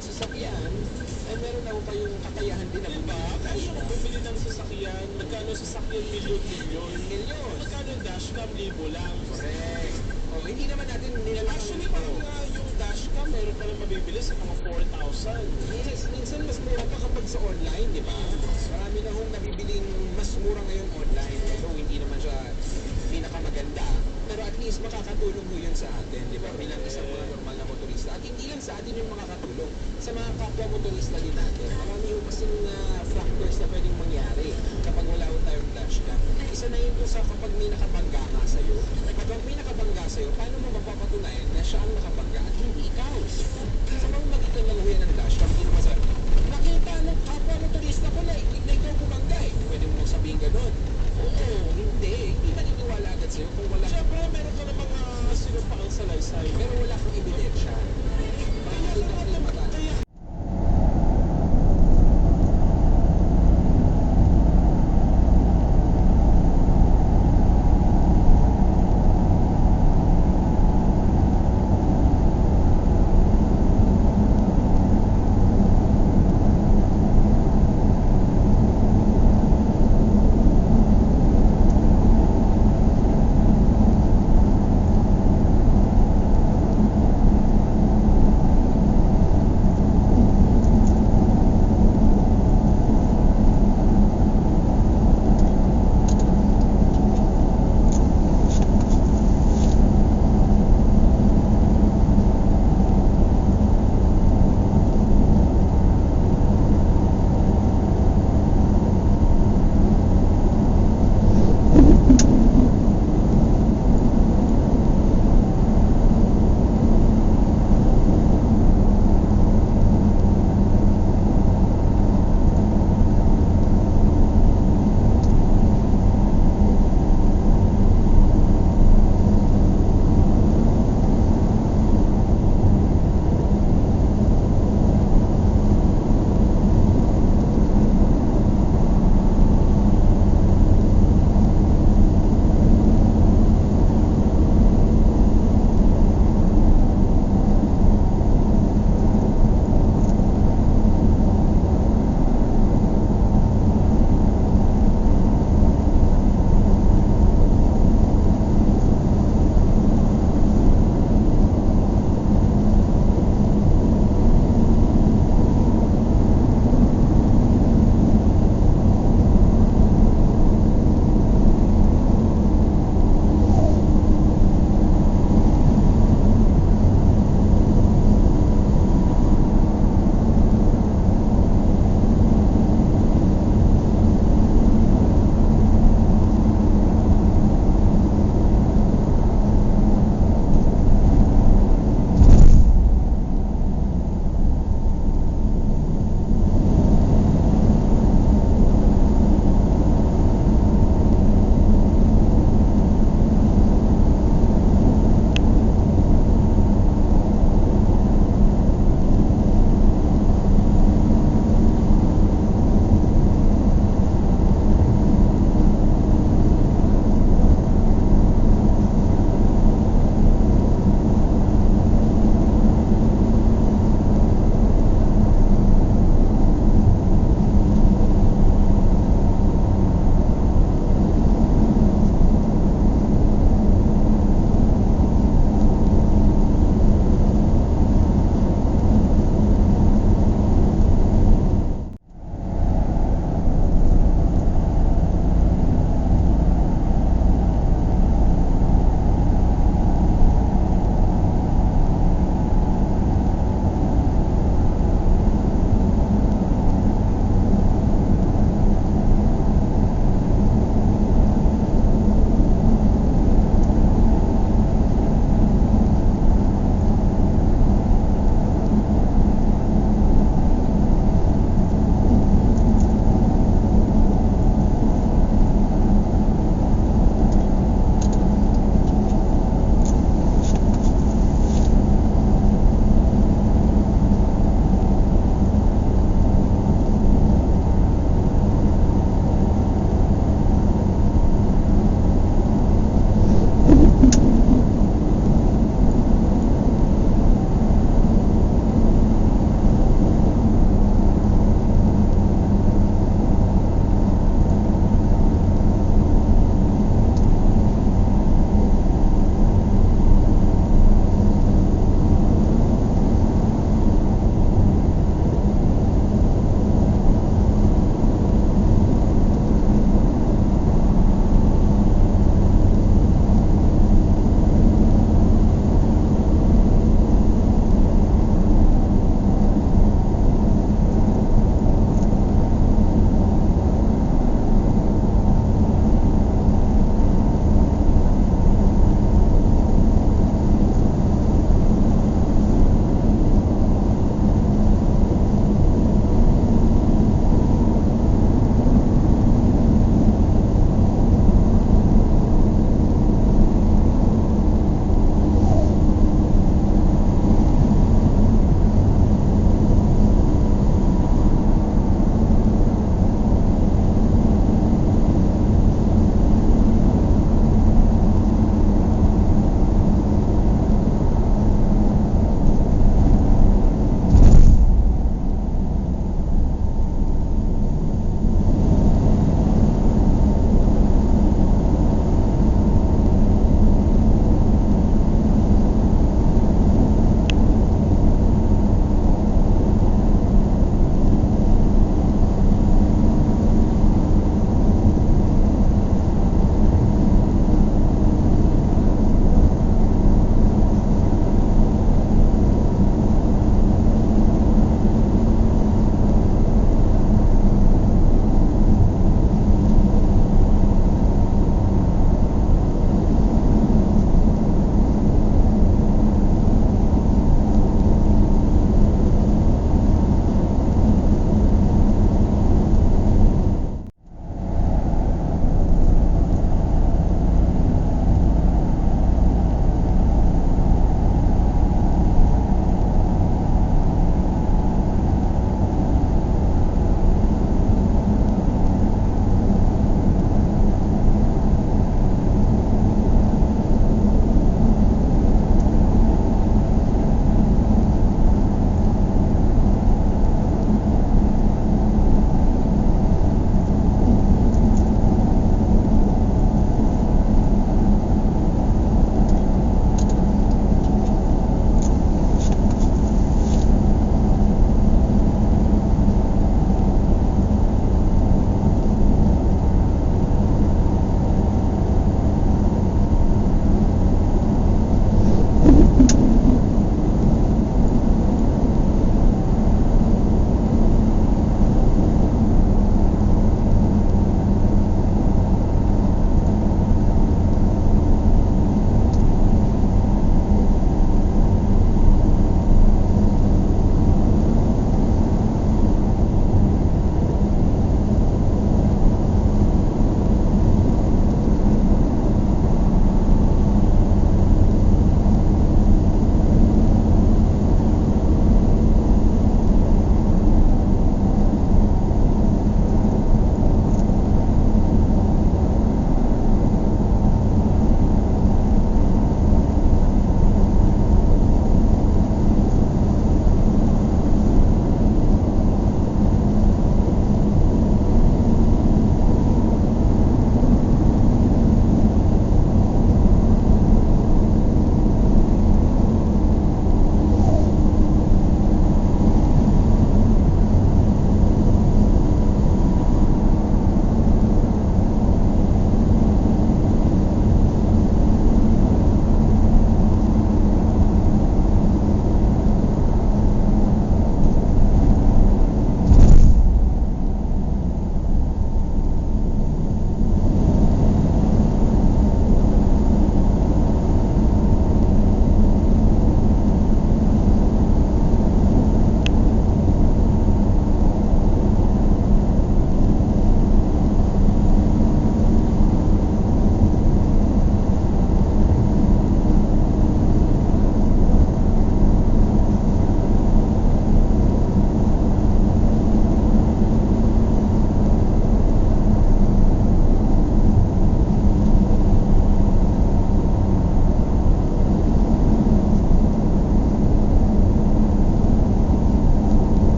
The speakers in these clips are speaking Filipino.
ng sasakyan, ay meron ako kayong kakayahan din na Diba? Kaya mo bumili ng sasakyan, magkano sasakyan milyon-milyon. Milyon. Magkano dashcam, libo lang. Correct. O, hindi naman natin nilalakang Actually, dito. parang yung dashcam, meron pa lang mabibili sa mga 4,000. Yes, minsan mas mura pa kapag sa online, di ba? Marami na hong nabibiling mas mura ngayon online. Although hindi naman siya pinakamaganda. Pero at least makakatulong ho yun sa atin, di ba? Bilang isang mga normal na motorista. At hindi lang sa atin yung makakatulong. Sa mga kapwa motorista din natin. Marami ho kasing factors na pwedeng mangyari kapag wala ho tayong dashcam. Isa na yun kung sa kapag may nakabangga nga sa'yo. Kapag may nakabangga sa'yo, paano mo mapapatunayan na siya ang nakabangga at hindi ikaw? Sa pamamagitan lang ho yan ng dashcam, hindi naman sabi, nakita ng kapwa motorista ko na ikaw bumangga eh. Pwede mo sabihin ganun. Oo, hindi. Hindi maniniwala agad sa'yo kung wala. Siyempre, meron ka ng mga sinupaang salaysay. Pero wala kang ebidensya. Bakit natin mata? Kaya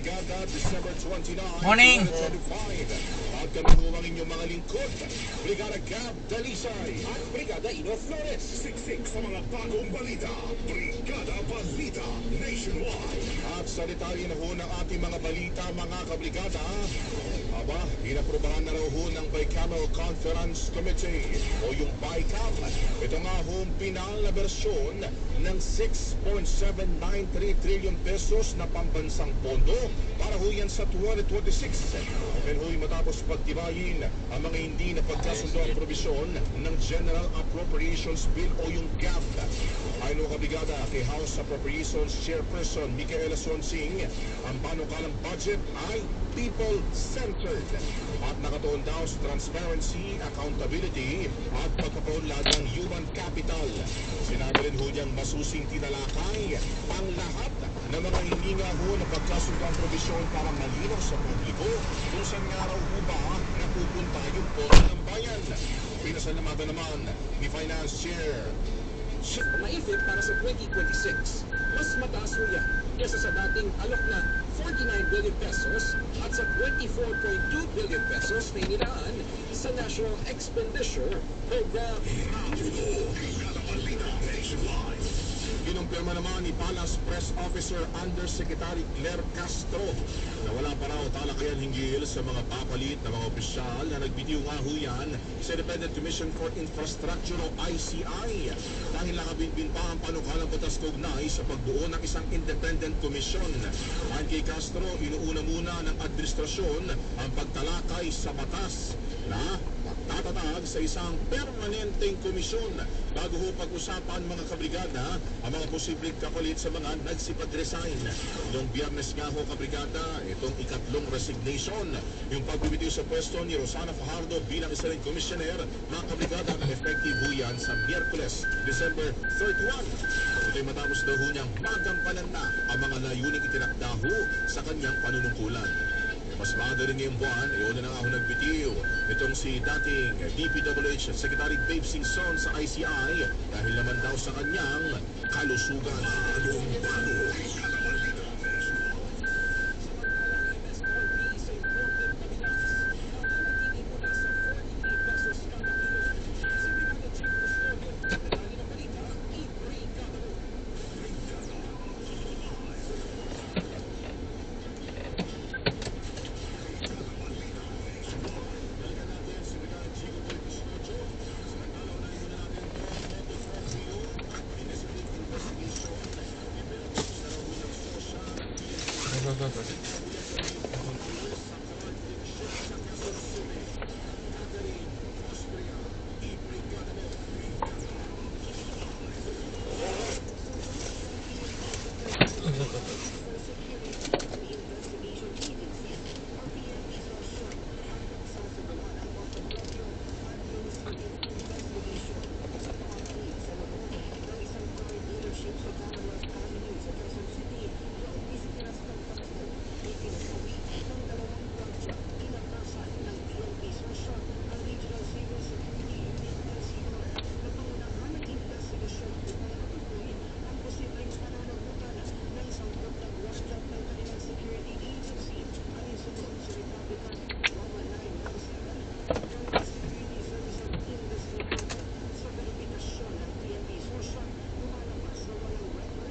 Brigada, December 29, Morning. 2025. At kami ho ang inyong mga lingkod, Brigada Gab Dalisay. At Brigada Ino Flores. Siksik sa mga bagong balita, Brigada Balita Nationwide. At sa detalye na ho ng ating mga balita, mga kabrigada, aba, inaprubahan na raw ho ng Bicameral Conference Committee o yung BICAM. Ito nga ho ang pinal na bersyon ng 6.793 trillion pesos na pambansang pondo para ho yan sa 2026. Yan ho'y matapos pagtibayin ang mga hindi na pagkasundo ang probisyon ng General Appropriations Bill o yung GAP. Ayon ho kabrigada kay House Appropriations Chairperson Micaela Sonsing, ang panukalang budget ay people-centered at nakatuon daw sa transparency, accountability at pagpapaunlad ng human capital. Sinabi rin ho niyang masusing tinalakay ang lahat ng mga hindi nga ho na pagkasundo ang probisyon para malinaw sa publiko kung saan nga raw ho ba napupunta yung pondo ng bayan. Pinasalamatan naman ni Finance Chair Maifip para sa 2026. Mas mataas ho yan kesa sa dating alok na 49 billion pesos at sa 24.2 billion pesos na inilaan sa National Expenditure Program. Kinumpirma naman ni Palace Press Officer Undersecretary Claire Castro na wala pa raw talakayan hinggil sa mga papalit na mga opisyal na nagbitiw nga ho yan sa Independent Commission for Infrastructure o ICI dahil nakabinbin pa ang panukalang batas kaugnay sa pagbuo ng isang independent commission. Ayon kay Castro, inuuna muna ng administrasyon ang pagtalakay sa batas na magtatatag sa isang permanenteng komisyon bago ho pag-usapan mga kabrigada ang mga posibleng kapalit sa mga nagsipag-resign. Noong Biyernes nga ho kabrigada, itong ikatlong resignation, yung pagbibitiw sa pwesto ni Rosana Fajardo bilang isa ring komisyoner, mga kabrigada, effective ho yan sa Miyerkules, December 31. Ito'y matapos daw ho niyang magampanan na ang mga layuning itinakda ho sa kanyang panunungkulan. Mas maaga rin ngayong buwan, iyon na nga ako nagbitiw. Itong si dating DPWH Secretary Babe Singson sa ICI dahil naman daw sa kanyang kalusugan. Go.